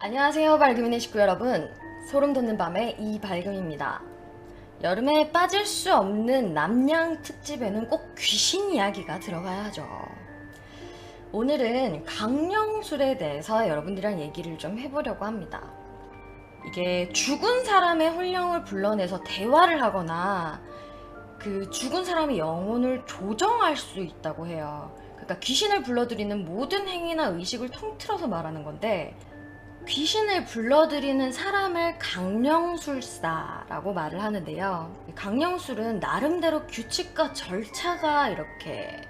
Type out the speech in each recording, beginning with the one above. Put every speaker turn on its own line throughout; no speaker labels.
안녕하세요, 밝금이네 식구 여러분. 소름 돋는 밤의 이밝금입니다. 여름에 빠질 수 없는 남양 특집에는 꼭 귀신 이야기가 들어가야 하죠. 오늘은 강령술에 대해서 여러분들이랑 얘기를 좀 해보려고 합니다. 이게 죽은 사람의 혼령을 불러내서 대화를 하거나 그 죽은 사람의 영혼을 조정할 수 있다고 해요. 그러니까 귀신을 불러들이는 모든 행위나 의식을 통틀어서 말하는 건데, 귀신을 불러들이는 사람을 강령술사라고 말을 하는데요. 강령술은 나름대로 규칙과 절차가 이렇게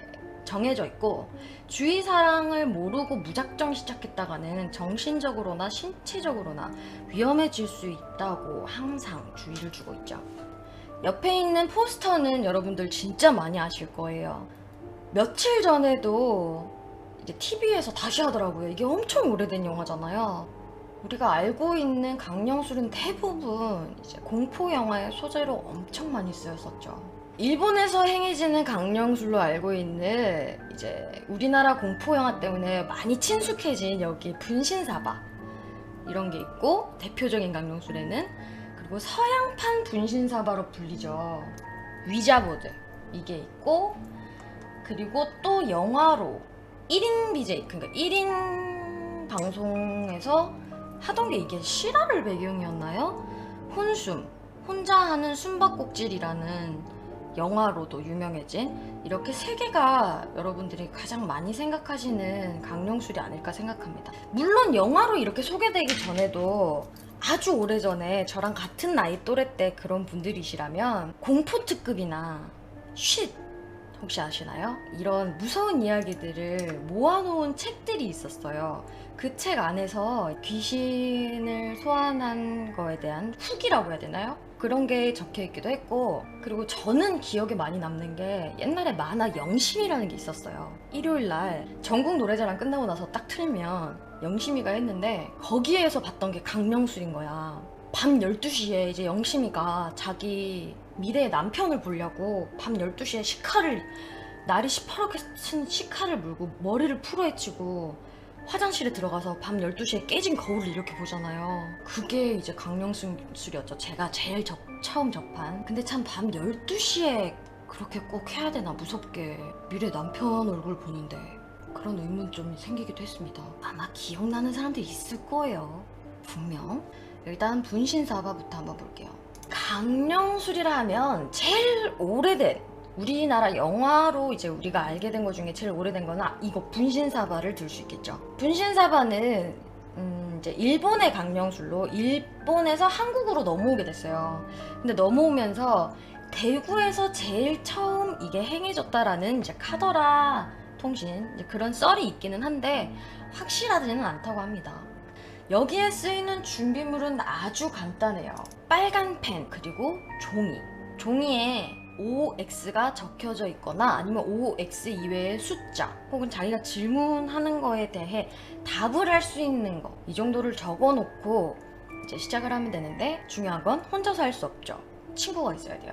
정해져 있고, 주의사항을 모르고 무작정 시작했다가는 정신적으로나 신체적으로나 위험해질 수 있다고 항상 주의를 주고 있죠. 옆에 있는 포스터는 여러분들 진짜 많이 아실 거예요. 며칠 전에도 이제 TV에서 다시 하더라고요. 이게 엄청 오래된 영화잖아요. 우리가 알고 있는 강령술은 대부분 이제 공포 영화의 소재로 엄청 많이 쓰였었죠. 일본에서 행해지는 강령술로 알고 있는 이제 우리나라 공포 영화 때문에 많이 친숙해진 여기 분신사바 이런 게 있고, 대표적인 강령술에는 그리고 서양판 분신사바로 불리죠. 위자보드 이게 있고, 그리고 또 영화로 1인 BJ, 그러니까 1인 방송에서 하던 게 이게 실화를 배경이었나요? 혼숨, 혼자 하는 숨바꼭질이라는 영화로도 유명해진 이렇게 세 개가 여러분들이 가장 많이 생각하시는 강령술이 아닐까 생각합니다. 물론 영화로 이렇게 소개되기 전에도 아주 오래전에 저랑 같은 나이 또래 때 그런 분들이시라면 공포특급이나 쉿 혹시 아시나요? 이런 무서운 이야기들을 모아놓은 책들이 있었어요. 그 책 안에서 귀신을 소환한 거에 대한 후기라고 해야 되나요? 그런 게 적혀 있기도 했고, 그리고 저는 기억에 많이 남는 게 옛날에 만화 영심이라는 게 있었어요. 일요일날 전국 노래자랑 끝나고 나서 딱 틀면 영심이가 했는데, 거기에서 봤던 게 강령술인 거야. 밤 12시에 이제 영심이가 자기 미래의 남편을 보려고 밤 12시에 날이 시퍼렇게 친 시카를 물고 머리를 풀어헤치고 화장실에 들어가서 밤 12시에 깨진 거울을 이렇게 보잖아요. 그게 이제 강령술이었죠. 제가 제일 처음 접한. 근데 참 밤 12시에 그렇게 꼭 해야 되나, 무섭게 미래 남편 얼굴 보는데. 그런 의문점이 생기기도 했습니다. 아마 기억나는 사람도 있을 거예요, 분명. 일단 분신사바부터 한번 볼게요. 강령술이라 하면 제일 오래된, 우리나라 영화로 이제 우리가 알게 된 것 중에 제일 오래된 거는 이거 분신사바를 들 수 있겠죠. 분신사바는 이제 일본의 강령술로 일본에서 한국으로 넘어오게 됐어요. 근데 넘어오면서 대구에서 제일 처음 이게 행해졌다라는 이제 카더라 통신 이제 그런 썰이 있기는 한데 확실하지는 않다고 합니다. 여기에 쓰이는 준비물은 아주 간단해요. 빨간 펜, 그리고 종이에 OX가 적혀져 있거나 아니면 OX 이외의 숫자, 혹은 자기가 질문하는 거에 대해 답을 할 수 있는 거, 이 정도를 적어 놓고 이제 시작을 하면 되는데, 중요한 건 혼자서 할 수 없죠. 친구가 있어야 돼요.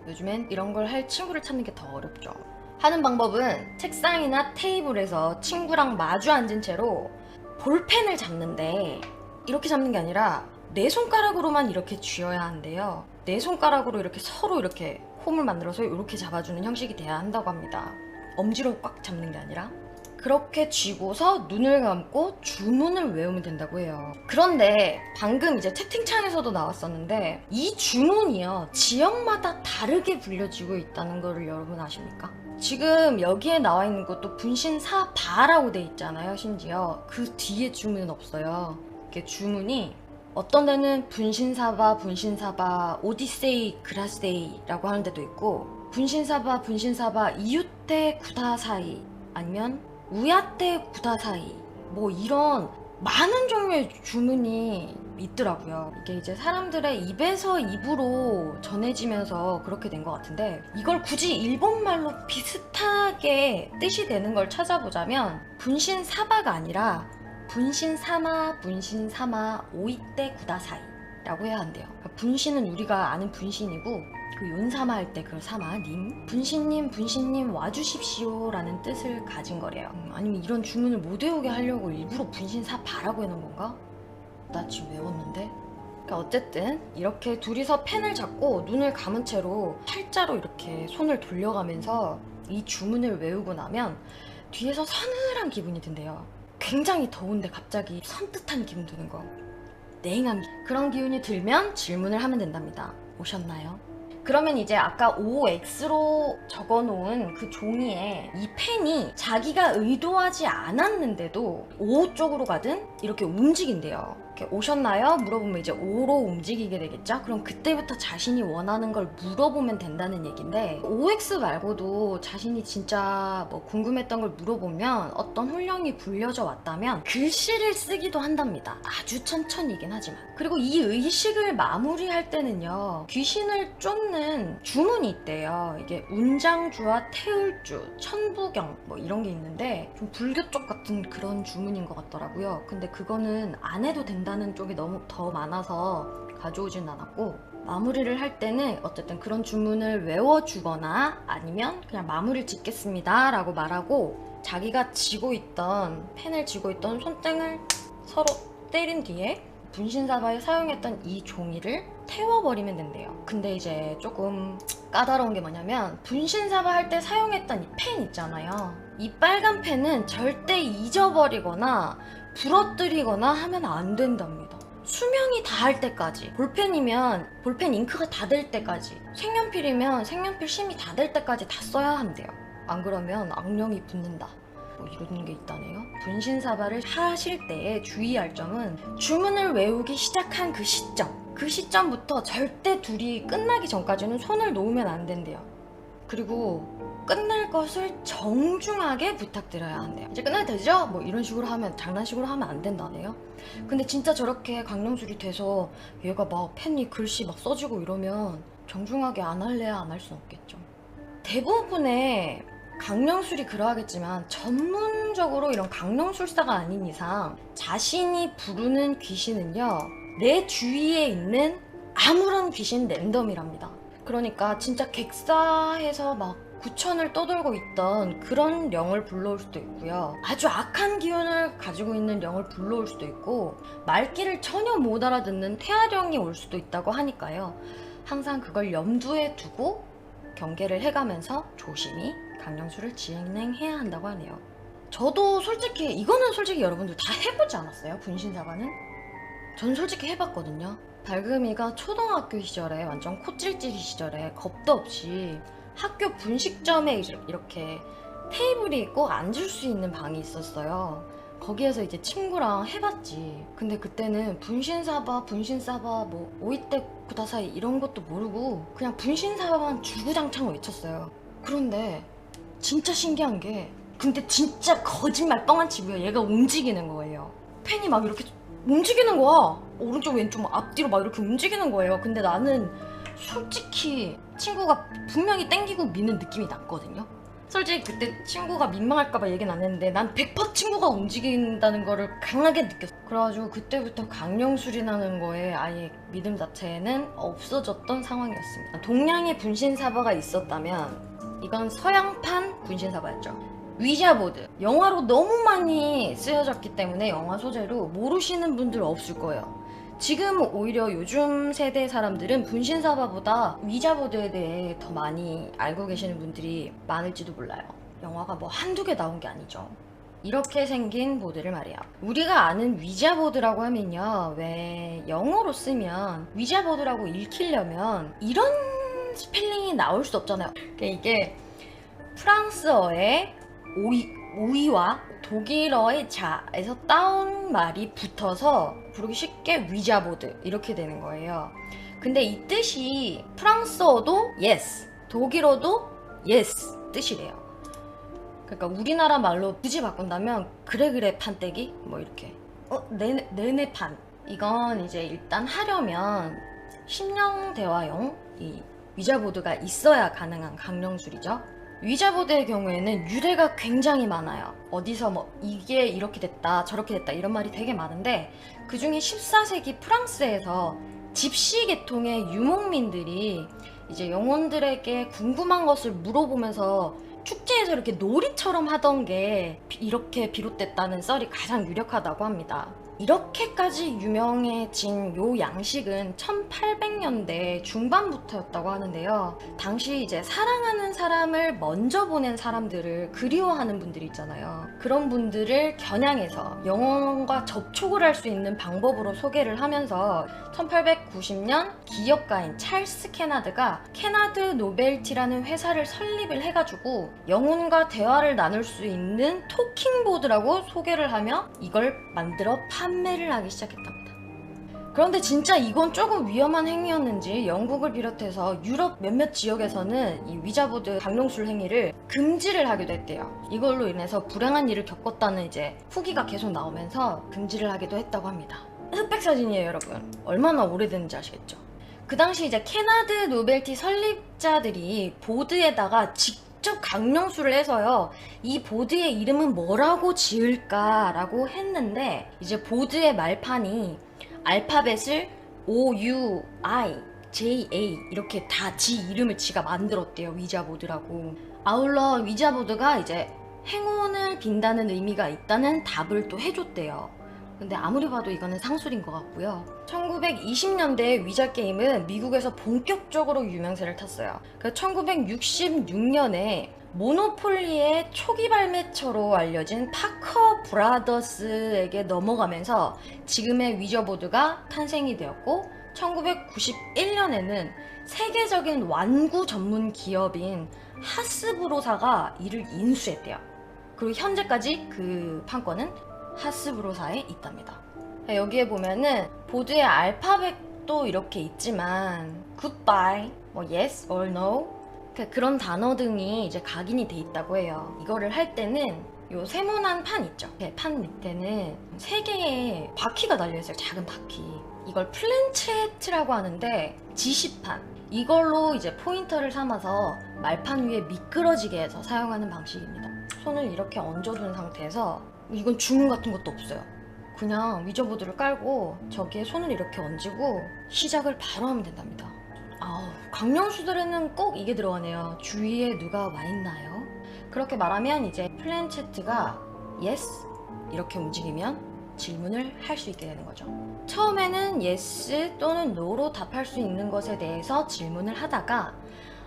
요즘엔 이런 걸 할 친구를 찾는 게 더 어렵죠. 하는 방법은 책상이나 테이블에서 친구랑 마주 앉은 채로 볼펜을 잡는데, 이렇게 잡는 게 아니라 네 손가락으로만 이렇게 쥐어야 하는데요. 네 손가락으로 이렇게 서로 이렇게 홈을 만들어서 이렇게 잡아주는 형식이 돼야 한다고 합니다. 엄지로 꽉 잡는 게 아니라. 그렇게 쥐고서 눈을 감고 주문을 외우면 된다고 해요. 그런데 방금 이제 채팅창에서도 나왔었는데, 이 주문이요, 지역마다 다르게 불려지고 있다는 거를 여러분 아십니까? 지금 여기에 나와 있는 것도 분신사바라고 돼 있잖아요. 심지어 그 뒤에 주문은 없어요. 이게 주문이 어떤 데는 분신사바, 오디세이, 그라세이라고 하는 데도 있고, 분신사바, 이웃대 구다사이, 아니면 우야대 구다사이, 뭐 이런 많은 종류의 주문이 있더라고요. 이게 이제 사람들의 입에서 입으로 전해지면서 그렇게 된 것 같은데, 이걸 굳이 일본말로 비슷하게 뜻이 되는 걸 찾아보자면 분신사바가 아니라 분신사마, 오이떼 구다사이 라고 해야 한대요. 그러니까 분신은 우리가 아는 분신이고, 그 윤사마 할 때 그 사마님, 분신님 와주십시오 라는 뜻을 가진 거래요. 아니면 이런 주문을 못 외우게 하려고 일부러 분신사바라고 해놓은 건가? 나 지금 외웠는데? 그러니까 어쨌든 이렇게 둘이서 펜을 잡고 눈을 감은 채로 팔자로 이렇게 손을 돌려가면서 이 주문을 외우고 나면 뒤에서 서늘한 기분이 든대요. 굉장히 더운데 갑자기 선뜻한 기분 드는 거. 냉한 그런 기운이 들면 질문을 하면 된답니다. 오셨나요? 그러면 이제 아까 OX로 적어놓은 그 종이에 이 펜이 자기가 의도하지 않았는데도 O 쪽으로 가든 이렇게 움직인대요. 이렇게 오셨나요? 물어보면 이제 O로 움직이게 되겠죠? 그럼 그때부터 자신이 원하는 걸 물어보면 된다는 얘기인데 OX 말고도 자신이 진짜 뭐 궁금했던 걸 물어보면 어떤 훈령이 불려져 왔다면 글씨를 쓰기도 한답니다. 아주 천천히긴 하지만. 그리고 이 의식을 마무리할 때는요. 귀신을 쫓는 주문이 있대요. 이게 운장주와 태울주, 천부경 뭐 이런 게 있는데 좀 불교 쪽 같은 그런 주문인 것 같더라고요. 근데 그거는 안 해도 된다는 쪽이 너무 더 많아서 가져오진 않았고 마무리를 할 때는 어쨌든 그런 주문을 외워주거나 아니면 그냥 마무리를 짓겠습니다 라고 말하고 자기가 쥐고 있던 펜을 쥐고 있던 손등을 서로 때린 뒤에 분신사바에 사용했던 이 종이를 태워버리면 된대요. 근데 이제 조금 까다로운 게 뭐냐면 분신사바 할 때 사용했던 이 펜 있잖아요. 이 빨간 펜은 절대 잊어버리거나 부러뜨리거나 하면 안 된답니다. 수명이 닿을 때까지, 볼펜이면 볼펜 잉크가 닿을 때까지, 색연필이면 색연필 심이 닿을 때까지 다 써야 한대요. 안 그러면 악령이 붙는다. 뭐 이런 게 있다네요. 분신사바를 하실 때 주의할 점은 주문을 외우기 시작한 그 시점부터 절대 둘이 끝나기 전까지는 손을 놓으면 안 된대요. 그리고 끝낼 것을 정중하게 부탁드려야 한대요. 이제 끝나야 되죠? 뭐 이런 식으로 하면 장난식으로 하면 안 된다네요. 근데 진짜 저렇게 강령술이 돼서 얘가 막 펜이 글씨 막 써지고 이러면 정중하게 안 할래야 안 할 수는 없겠죠. 대부분의 강령술이 그러하겠지만 전문적으로 이런 강령술사가 아닌 이상 자신이 부르는 귀신은요 내 주위에 있는 아무런 귀신 랜덤이랍니다. 그러니까 진짜 객사해서 막 구천을 떠돌고 있던 그런 영을 불러올 수도 있고요. 아주 악한 기운을 가지고 있는 영을 불러올 수도 있고 말귀를 전혀 못 알아듣는 퇴화령이 올 수도 있다고 하니까요. 항상 그걸 염두에 두고 경계를 해가면서 조심히 강령술을 진행해야 한다고 하네요. 저도 솔직히 이거는 솔직히 여러분들 다 해보지 않았어요? 분신사바는? 전 솔직히 해봤거든요. 발금이가 초등학교 시절에 완전 코찔찔이 시절에 겁도 없이 학교 분식점에 이렇게 테이블이 있고 앉을 수 있는 방이 있었어요. 거기에서 이제 친구랑 해봤지. 근데 그때는 분신사바 뭐 오이떼 구다사이 이런 것도 모르고 그냥 분신사바만 주구장창 외쳤어요. 그런데 진짜 신기한 게 근데 진짜 거짓말 뻥한 치고요. 얘가 움직이는 거예요. 펜이 막 이렇게 움직이는 거야. 오른쪽 왼쪽 막 앞뒤로 막 이렇게 움직이는 거예요. 근데 나는 솔직히 친구가 분명히 땡기고 미는 느낌이 났거든요. 솔직히 그때 친구가 민망할까봐 얘기는 안 했는데 난 100% 친구가 움직인다는 거를 강하게 느꼈어. 그래가지고 그때부터 강령술이라는 거에 아예 믿음 자체는 없어졌던 상황이었습니다. 동양의 분신사바가 있었다면 이건 서양판 분신사바였죠. 위자보드 영화로 너무 많이 쓰여졌기 때문에 영화 소재로 모르시는 분들 없을 거예요. 지금 오히려 요즘 세대 사람들은 분신사바보다 위자보드에 대해 더 많이 알고 계시는 분들이 많을지도 몰라요. 영화가 뭐 한두 개 나온 게 아니죠. 이렇게 생긴 보드를 말이에요. 우리가 아는 위자보드라고 하면요, 왜 영어로 쓰면 위자보드라고 읽히려면 이런 스펠링이 나올 수 없잖아요. 그러니까 이게 프랑스어의 오이와 독일어의 자에서 따온 말이 붙어서 부르기 쉽게 위자보드 이렇게 되는 거예요. 근데 이 뜻이 프랑스어도 yes, 독일어도 yes 뜻이래요. 그러니까 우리나라 말로 굳이 바꾼다면 그래 판때기 뭐 이렇게 네네 판. 이건 이제 일단 하려면 심령 대화용 이 위자보드가 있어야 가능한 강령술이죠. 위자보드의 경우에는 유래가 굉장히 많아요. 어디서 뭐 이게 이렇게 됐다 저렇게 됐다 이런 말이 되게 많은데 그 중에 14세기 프랑스에서 집시 계통의 유목민들이 이제 영혼들에게 궁금한 것을 물어보면서 축제에서 이렇게 놀이처럼 하던 게 이렇게 비롯됐다는 썰이 가장 유력하다고 합니다. 이렇게까지 유명해진 요 양식은 1800년대 중반부터였다고 하는데요. 당시 이제 사랑하는 사람을 먼저 보낸 사람들을 그리워하는 분들이 있잖아요. 그런 분들을 겨냥해서 영혼과 접촉을 할 수 있는 방법으로 소개를 하면서 1890년 기업가인 찰스 케나드가 케나드 노벨티라는 회사를 설립을 해가지고 영혼과 대화를 나눌 수 있는 토킹보드라고 소개를 하며 이걸 만들어 판매를 하기 시작했답니다. 그런데 진짜 이건 조금 위험한 행위였는지 영국을 비롯해서 유럽 몇몇 지역에서는 이 위자보드 강령술 행위를 금지를 하기도 했대요. 이걸로 인해서 불행한 일을 겪었다는 이제 후기가 계속 나오면서 금지를 하기도 했다고 합니다. 흑백 사진이에요, 여러분. 얼마나 오래됐는지 아시겠죠? 그 당시 이제 케나드 노벨티 설립자들이 보드에다가 직접 강령술을 해서요, 이 보드의 이름은 뭐라고 지을까라고 했는데, 이제 보드의 말판이 알파벳을 O, U, I, J, A 이렇게 다 지 이름을 지가 만들었대요. 위자보드라고. 아울러 위자보드가 이제 행운을 빈다는 의미가 있다는 답을 또 해줬대요. 근데 아무리 봐도 이거는 상술인 것 같고요. 1920년대 위자 게임은 미국에서 본격적으로 유명세를 탔어요. 1966년에 모노폴리의 초기 발매처로 알려진 파커 브라더스에게 넘어가면서 지금의 위저보드가 탄생이 되었고, 1991년에는 세계적인 완구 전문 기업인 하스브로사가 이를 인수했대요. 그리고 현재까지 그 판권은 하스브로사에 있답니다. 여기에 보면은 보드의 알파벳도 이렇게 있지만 goodbye, 뭐 yes or no 그런 단어 등이 이제 각인이 돼 있다고 해요. 이거를 할 때는 요 세모난 판 있죠? 판 밑에는 3개의 바퀴가 달려있어요. 작은 바퀴. 이걸 플랜체트라고 하는데 지시판. 이걸로 이제 포인터를 삼아서 말판 위에 미끄러지게 해서 사용하는 방식입니다. 손을 이렇게 얹어둔 상태에서, 이건 주문 같은 것도 없어요. 그냥 위저보드를 깔고 저기에 손을 이렇게 얹고 시작을 바로 하면 된답니다. 강령수들에는 꼭 이게 들어가네요. 주위에 누가 와 있나요? 그렇게 말하면 이제 플랜체트가 yes 이렇게 움직이면 질문을 할 수 있게 되는 거죠. 처음에는 yes 또는 no로 답할 수 있는 것에 대해서 질문을 하다가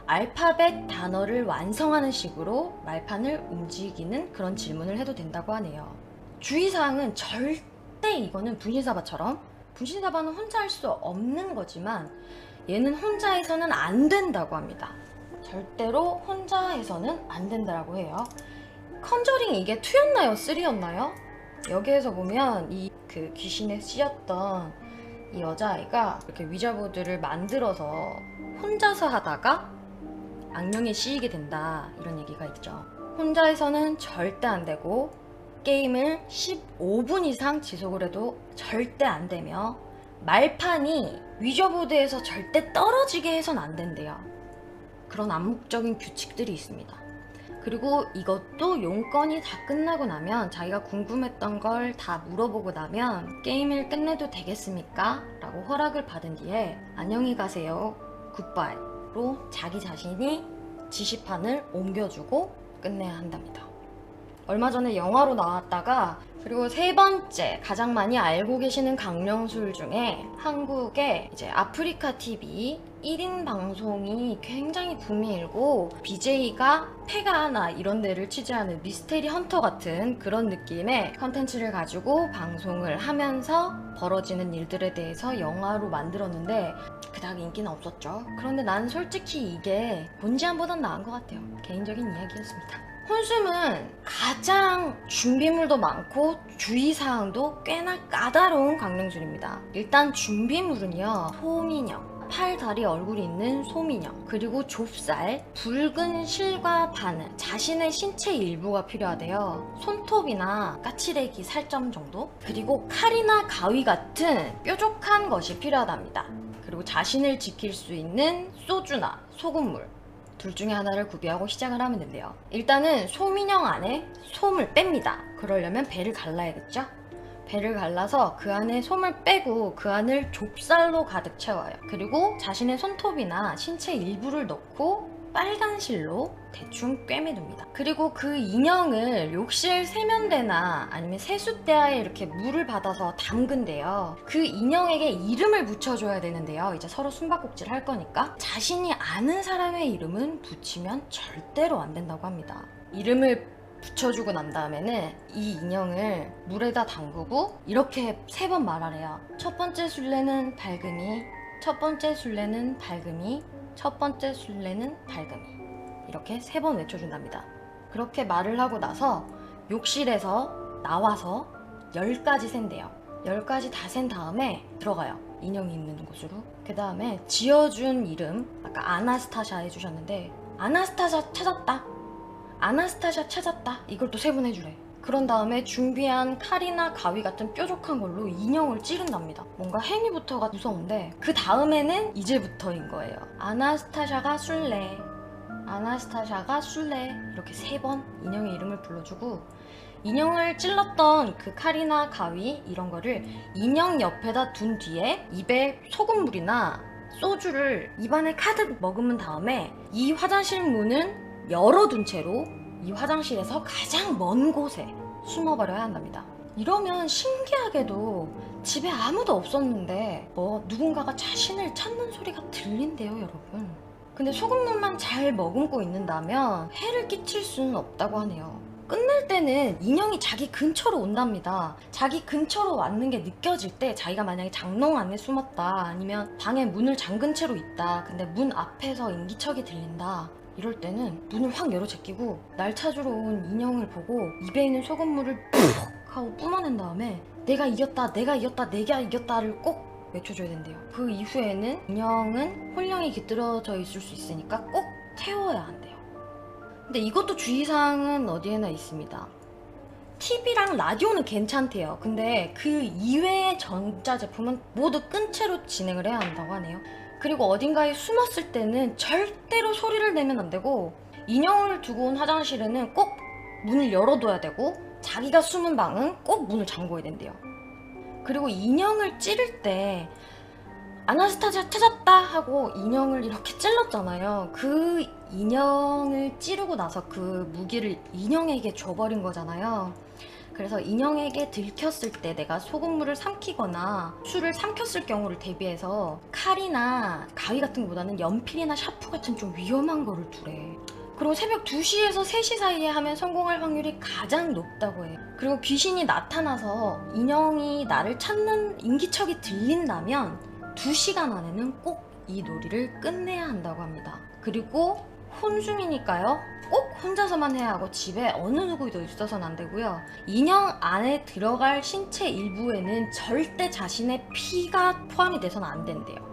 알파벳 단어를 완성하는 식으로 말판을 움직이는 그런 질문을 해도 된다고 하네요. 주의사항은 절대 이거는 분신사바처럼, 분신사바는 혼자 할 수 없는 거지만 얘는 혼자 해서는 안 된다고 합니다. 절대로 혼자 해서는 안 된다고 해요. 컨저링 이게 2였나요? 3였나요? 여기에서 보면 이 그 귀신에 씌였던 이 여자아이가 이렇게 위자보드를 만들어서 혼자서 하다가 악령에 씌이게 된다, 이런 얘기가 있죠. 혼자 해서는 절대 안 되고 게임을 15분 이상 지속을 해도 절대 안 되며 말판이 위저보드에서 절대 떨어지게 해선 안 된대요. 그런 암묵적인 규칙들이 있습니다. 그리고 이것도 용건이 다 끝나고 나면, 자기가 궁금했던 걸 다 물어보고 나면 게임을 끝내도 되겠습니까? 라고 허락을 받은 뒤에 안녕히 가세요, 굿바이로 자기 자신이 지시판을 옮겨주고 끝내야 한답니다. 얼마 전에 영화로 나왔다가, 그리고 3번째 가장 많이 알고 계시는 강령술 중에 한국의 이제 아프리카 TV 1인 방송이 굉장히 붐이 일고 BJ가 페가나 이런 데를 취재하는 미스테리 헌터 같은 그런 느낌의 컨텐츠를 가지고 방송을 하면서 벌어지는 일들에 대해서 영화로 만들었는데 그닥 인기는 없었죠. 그런데 난 솔직히 이게 본지안보단 나은 것 같아요. 개인적인 이야기였습니다. 혼숨은 가장 준비물도 많고 주의사항도 꽤나 까다로운 강령술입니다. 일단 준비물은요, 소민형, 팔, 다리, 얼굴이 있는 소민형, 그리고 좁쌀, 붉은 실과 바늘, 자신의 신체 일부가 필요하대요. 손톱이나 까치레기 살점 정도, 그리고 칼이나 가위 같은 뾰족한 것이 필요하답니다. 그리고 자신을 지킬 수 있는 소주나 소금물, 둘 중에 하나를 구비하고 시작을 하면 된대요. 일단은 소민형 안에 솜을 뺍니다. 그러려면 배를 갈라야겠죠? 배를 갈라서 그 안에 솜을 빼고 그 안을 좁쌀로 가득 채워요. 그리고 자신의 손톱이나 신체 일부를 넣고 빨간 실로 대충 꿰매둡니다. 그리고 그 인형을 욕실 세면대나 아니면 세숫대야에 이렇게 물을 받아서 담근대요. 그 인형에게 이름을 붙여줘야 되는데요. 이제 서로 숨바꼭질 할 거니까 자신이 아는 사람의 이름은 붙이면 절대로 안 된다고 합니다. 이름을 붙여주고 난 다음에는 이 인형을 물에다 담그고 이렇게 3번 말하래요. 첫 번째 술래는 밝음이, 첫 번째 술래는 밝음이, 첫 번째 술래는 밝음이, 이렇게 3번 외쳐준답니다. 그렇게 말을 하고 나서 욕실에서 나와서 10까지 센대요. 10까지 다 센 다음에 들어가요. 인형이 있는 곳으로. 그 다음에 지어준 이름, 아까 아나스타샤 해주셨는데 아나스타샤 찾았다, 아나스타샤 찾았다, 이걸 또 3번 해주래. 그런 다음에 준비한 칼이나 가위 같은 뾰족한 걸로 인형을 찌른답니다. 뭔가 행위부터가 무서운데 그 다음에는 이제부터인 거예요. 아나스타샤가 술래, 아나스타샤가 술래, 이렇게 3번 인형의 이름을 불러주고 인형을 찔렀던 그 칼이나 가위 이런 거를 인형 옆에다 둔 뒤에 입에 소금물이나 소주를 입안에 가득 머금은 다음에 이 화장실 문은 열어둔 채로 이 화장실에서 가장 먼 곳에 숨어버려야 한답니다. 이러면 신기하게도 집에 아무도 없었는데 누군가가 자신을 찾는 소리가 들린대요, 여러분. 근데 소금물만 잘 머금고 있는다면 해를 끼칠 수는 없다고 하네요. 끝낼 때는 인형이 자기 근처로 온답니다. 자기 근처로 왔는 게 느껴질 때, 자기가 만약에 장롱 안에 숨었다, 아니면 방에 문을 잠근 채로 있다, 근데 문 앞에서 인기척이 들린다, 이럴 때는 문을 확 열어 제끼고 날 찾으러 온 인형을 보고 입에 있는 소금물을 푹 하고 뿜어낸 다음에 내가 이겼다, 내가 이겼다, 내가 이겼다를 꼭 외쳐줘야 된대요. 그 이후에는 인형은 혼령이 깃들어져 있을 수 있으니까 꼭 태워야 한대요. 근데 이것도 주의사항은 어디에나 있습니다. TV랑 라디오는 괜찮대요. 근데 그 이외의 전자제품은 모두 끈 채로 진행을 해야 한다고 하네요. 그리고 어딘가에 숨었을 때는 절대로 소리를 내면 안 되고, 인형을 두고 온 화장실에는 꼭 문을 열어둬야 되고, 자기가 숨은 방은 꼭 문을 잠궈야 된대요. 그리고 인형을 찌를 때 아나스타샤 찾았다 하고 인형을 이렇게 찔렀잖아요. 그 인형을 찌르고 나서 그 무기를 인형에게 줘버린 거잖아요. 그래서 인형에게 들켰을 때 내가 소금물을 삼키거나 술을 삼켰을 경우를 대비해서 칼이나 가위 같은 것보다는 연필이나 샤프 같은 좀 위험한 거를 두래. 그리고 새벽 2시에서 3시 사이에 하면 성공할 확률이 가장 높다고 해요. 그리고 귀신이 나타나서 인형이 나를 찾는 인기척이 들린다면 2시간 안에는 꼭 이 놀이를 끝내야 한다고 합니다. 그리고 혼숨이니까요, 꼭 혼자서만 해야 하고 집에 어느 누구도 있어서는 안 되고요. 인형 안에 들어갈 신체 일부에는 절대 자신의 피가 포함이 돼서는 안 된대요.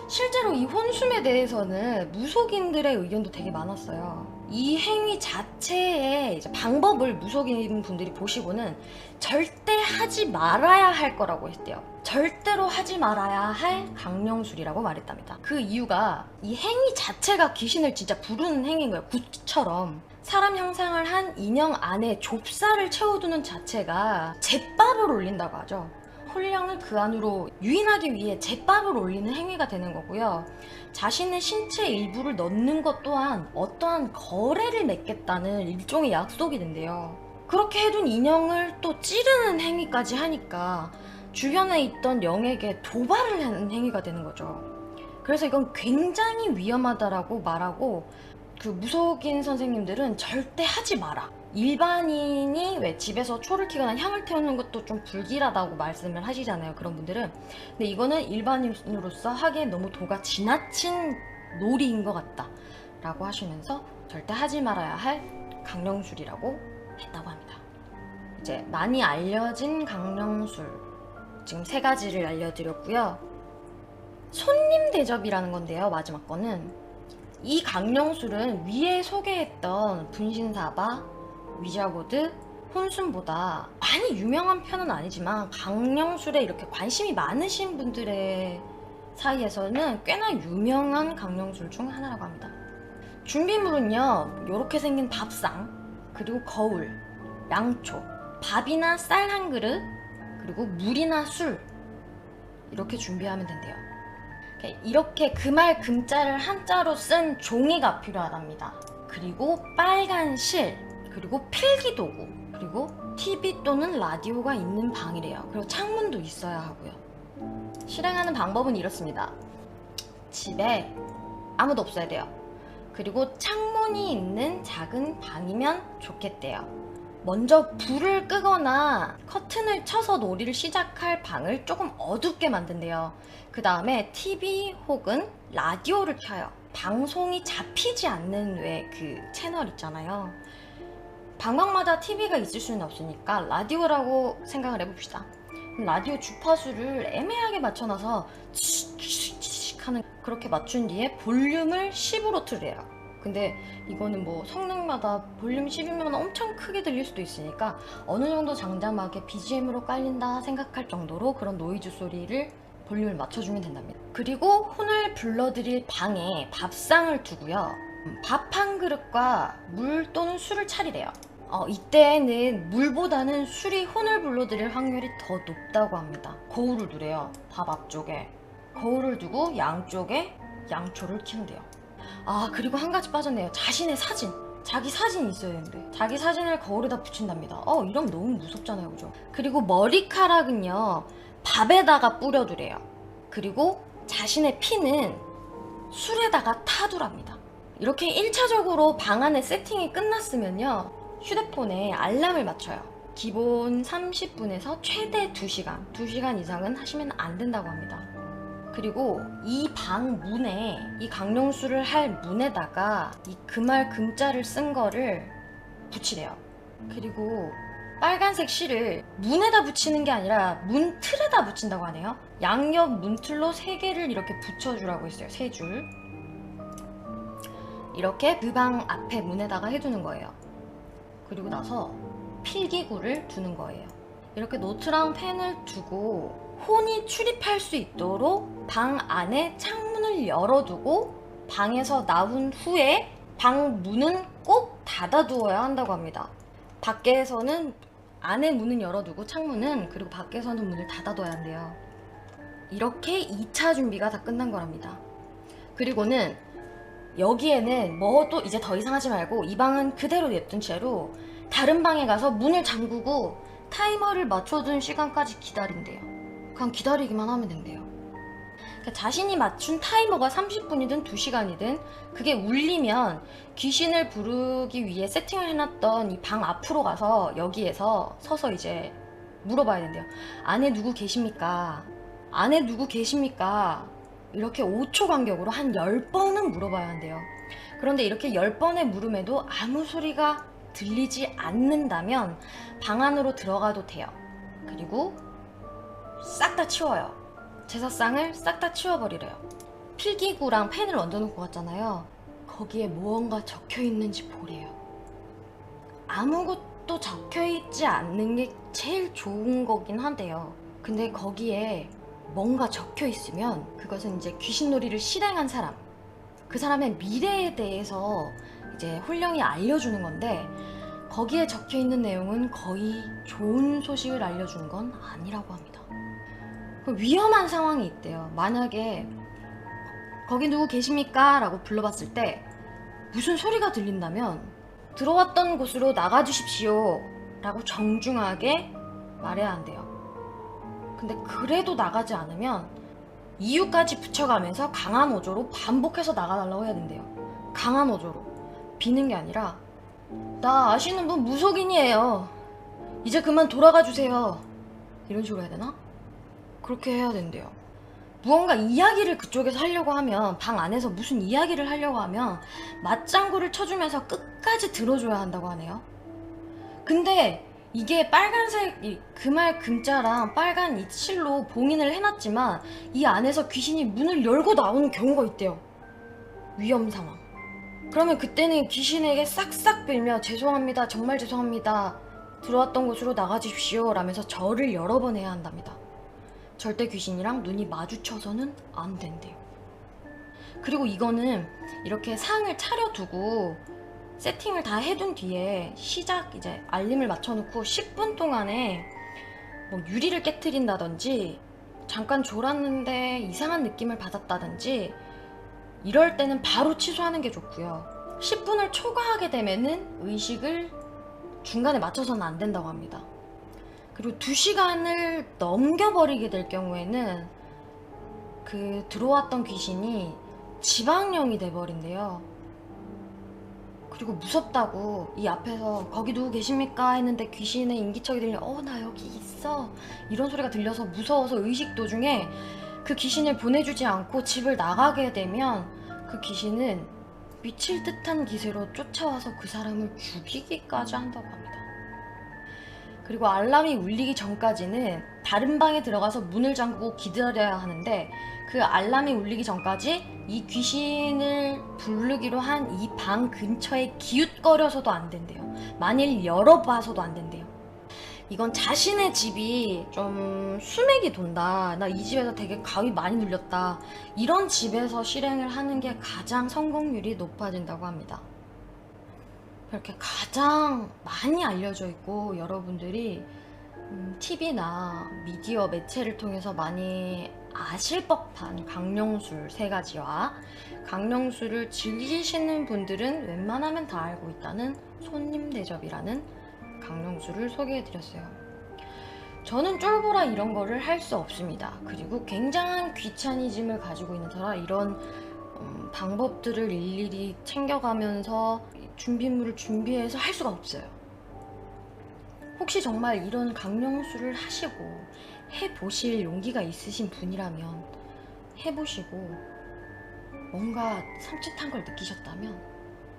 실제로 이 혼숨에 대해서는 무속인들의 의견도 되게 많았어요. 이 행위 자체의 이제 방법을 무속인 분들이 보시고는 절대 하지 말아야 할 거라고 했대요. 절대로 하지 말아야 할 강령술이라고 말했답니다. 그 이유가 이 행위 자체가 귀신을 진짜 부르는 행위인 거예요. 굿처럼. 사람 형상을 한 인형 안에 좁쌀을 채워두는 자체가 제밥을 올린다고 하죠. 혼령을 그 안으로 유인하기 위해 제밥을 올리는 행위가 되는 거고요. 자신의 신체 일부를 넣는 것 또한 어떠한 거래를 맺겠다는 일종의 약속이 된대요. 그렇게 해둔 인형을 또 찌르는 행위까지 하니까 주변에 있던 영에게 도발을 하는 행위가 되는 거죠. 그래서 이건 굉장히 위험하다라고 말하고, 그 무속인 선생님들은 절대 하지 마라. 일반인이 왜 집에서 초를 켜거나 향을 태우는 것도 좀 불길하다고 말씀을 하시잖아요, 그런 분들은. 근데 이거는 일반인으로서 하기엔 너무 도가 지나친 놀이인 것 같다 라고 하시면서 절대 하지 말아야 할 강령술이라고 했다고 합니다. 이제 많이 알려진 강령술, 지금 3가지를 알려드렸고요. 손님 대접이라는 건데요, 마지막 거는. 이 강령술은 위에 소개했던 분신사바, 위자보드, 혼숨보다 많이 유명한 편은 아니지만 강령술에 이렇게 관심이 많으신 분들의 사이에서는 꽤나 유명한 강령술 중 하나라고 합니다. 준비물은요, 이렇게 생긴 밥상, 그리고 거울, 양초, 밥이나 쌀 한 그릇, 그리고 물이나 술, 이렇게 준비하면 된대요. 이렇게 금알 금자를 한자로 쓴 종이가 필요하답니다. 그리고 빨간 실, 그리고 필기도구, 그리고 TV 또는 라디오가 있는 방이래요. 그리고 창문도 있어야 하고요. 실행하는 방법은 이렇습니다. 집에 아무도 없어야 돼요. 그리고 창문이 있는 작은 방이면 좋겠대요. 먼저 불을 끄거나 커튼을 쳐서 놀이를 시작할 방을 조금 어둡게 만든대요. 그 다음에 TV 혹은 라디오를 켜요. 방송이 잡히지 않는 왜 그 채널 있잖아요. 방방마다 TV가 있을 수는 없으니까 라디오라고 생각을 해봅시다. 라디오 주파수를 애매하게 맞춰놔서 하는 그렇게 맞춘 뒤에 볼륨을 10으로 틀어요. 근데 이거는 뭐 성능마다 볼륨 10이면 엄청 크게 들릴 수도 있으니까 어느 정도 장자막에 BGM으로 깔린다 생각할 정도로 그런 노이즈 소리를 볼륨을 맞춰주면 된답니다. 그리고 혼을 불러드릴 방에 밥상을 두고요. 밥 한 그릇과 물 또는 술을 차리래요. 이때는 물보다는 술이 혼을 불러들일 확률이 더 높다고 합니다. 거울을 두래요. 밥 앞쪽에. 거울을 두고 양쪽에 양초를 키운대요. 그리고 한 가지 빠졌네요. 자신의 사진. 자기 사진이 있어야 되는데 자기 사진을 거울에다 붙인답니다. 이러면 너무 무섭잖아요, 그죠? 그리고 머리카락은요 밥에다가 뿌려두래요. 그리고 자신의 피는 술에다가 타두랍니다. 이렇게 1차적으로 방 안의 세팅이 끝났으면요 휴대폰에 알람을 맞춰요. 기본 30분에서 최대 2시간 2시간 이상은 하시면 안 된다고 합니다. 그리고 이 방 문에 이 강령술을 할 문에다가 이 금알 금자를 쓴 거를 붙이래요. 그리고 빨간색 실을 문에다 붙이는 게 아니라 문 틀에다 붙인다고 하네요. 양옆 문틀로 3개를 이렇게 붙여주라고 했어요. 3줄. 이렇게 그 방 앞에 문에다가 해두는 거예요. 그리고 나서 필기구를 두는 거예요. 이렇게 노트랑 펜을 두고 혼이 출입할 수 있도록 방 안에 창문을 열어두고 방에서 나온 후에 방 문은 꼭 닫아두어야 한다고 합니다. 밖에서는 안에 문은 열어두고 창문은 그리고 밖에서는 문을 닫아둬야 한대요. 이렇게 2차 준비가 다 끝난 거랍니다. 그리고는 여기에는 뭐 또 이제 더 이상 하지 말고 이 방은 그대로 냅둔 채로 다른 방에 가서 문을 잠그고 타이머를 맞춰둔 시간까지 기다린대요. 그냥 기다리기만 하면 된대요. 그러니까 자신이 맞춘 타이머가 30분이든 2시간이든 그게 울리면 귀신을 부르기 위해 세팅을 해놨던 이 방 앞으로 가서 여기에서 서서 이제 물어봐야 된대요. 안에 누구 계십니까? 안에 누구 계십니까? 이렇게 5초 간격으로 한 10번은 물어봐야 한대요. 그런데 이렇게 10번의 물음에도 아무 소리가 들리지 않는다면 방 안으로 들어가도 돼요. 그리고 싹 다 치워요. 제사상을 싹 다 치워버리래요. 필기구랑 펜을 얹어놓고 갔잖아요. 거기에 무언가 적혀있는지 보래요. 아무것도 적혀있지 않는 게 제일 좋은 거긴 한데요. 근데 거기에 뭔가 적혀있으면 그것은 이제 귀신놀이를 실행한 사람, 그 사람의 미래에 대해서 이제 홀령이 알려주는 건데 거기에 적혀있는 내용은 거의 좋은 소식을 알려주는 건 아니라고 합니다. 위험한 상황이 있대요. 만약에 거기 누구 계십니까? 라고 불러봤을 때 무슨 소리가 들린다면 들어왔던 곳으로 나가주십시오 라고 정중하게 말해야 한대요. 근데 그래도 나가지 않으면 이유까지 붙여가면서 강한 어조로 반복해서 나가달라고 해야 된대요. 강한 어조로. 비는 게 아니라 나 아시는 분 무속인이에요. 이제 그만 돌아가 주세요. 이런 식으로 해야 되나? 그렇게 해야 된대요. 무언가 이야기를 그쪽에서 하려고 하면 방 안에서 무슨 이야기를 하려고 하면 맞장구를 쳐주면서 끝까지 들어줘야 한다고 하네요. 근데 이게 빨간색 금알 금자랑 빨간 이 실로 봉인을 해놨지만 이 안에서 귀신이 문을 열고 나오는 경우가 있대요. 위험 상황. 그러면 그때는 귀신에게 싹싹 빌며 죄송합니다, 정말 죄송합니다, 들어왔던 곳으로 나가주십시오 라면서 절을 여러 번 해야 한답니다. 절대 귀신이랑 눈이 마주쳐서는 안 된대요. 그리고 이거는 이렇게 상을 차려두고 세팅을 다 해둔 뒤에 시작 이제 알림을 맞춰놓고 10분 동안에 뭐 유리를 깨트린다든지 잠깐 졸았는데 이상한 느낌을 받았다든지 이럴 때는 바로 취소하는 게 좋고요. 10분을 초과하게 되면은 의식을 중간에 맞춰서는 안 된다고 합니다. 그리고 2시간을 넘겨버리게 될 경우에는 그 들어왔던 귀신이 지방령이 돼버린대요. 그리고 무섭다고 이 앞에서 거기 누구 계십니까 했는데 귀신의 인기척이 들려 나 여기 있어 이런 소리가 들려서 무서워서 의식 도중에 그 귀신을 보내주지 않고 집을 나가게 되면 그 귀신은 미칠 듯한 기세로 쫓아와서 그 사람을 죽이기까지 한다고 합니다. 그리고 알람이 울리기 전까지는 다른 방에 들어가서 문을 잠그고 기다려야 하는데 그 알람이 울리기 전까지 이 귀신을 부르기로 한 이 방 근처에 기웃거려서도 안 된대요. 만일 열어봐서도 안 된대요. 이건 자신의 집이 좀 수맥이 돈다. 나 이 집에서 되게 가위 많이 눌렸다. 이런 집에서 실행을 하는 게 가장 성공률이 높아진다고 합니다. 그렇게 가장 많이 알려져 있고 여러분들이 TV나 미디어 매체를 통해서 많이 아실 법한 강령술 3가지와 강령술을 즐기시는 분들은 웬만하면 다 알고 있다는 손님 대접이라는 강령술을 소개해드렸어요. 저는 쫄보라 이런 거를 할 수 없습니다. 그리고 굉장한 귀차니즘을 가지고 있는 터라 이런 방법들을 일일이 챙겨가면서 준비물을 준비해서 할 수가 없어요. 혹시 정말 이런 강령술을 하시고 해보실 용기가 있으신 분이라면 해보시고 뭔가 섬찟한 걸 느끼셨다면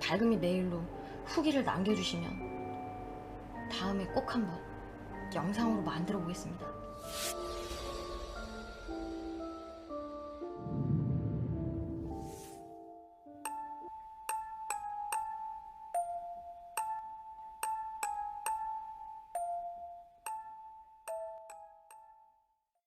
밝음이 메일로 후기를 남겨주시면 다음에 꼭 한번 영상으로 만들어 보겠습니다.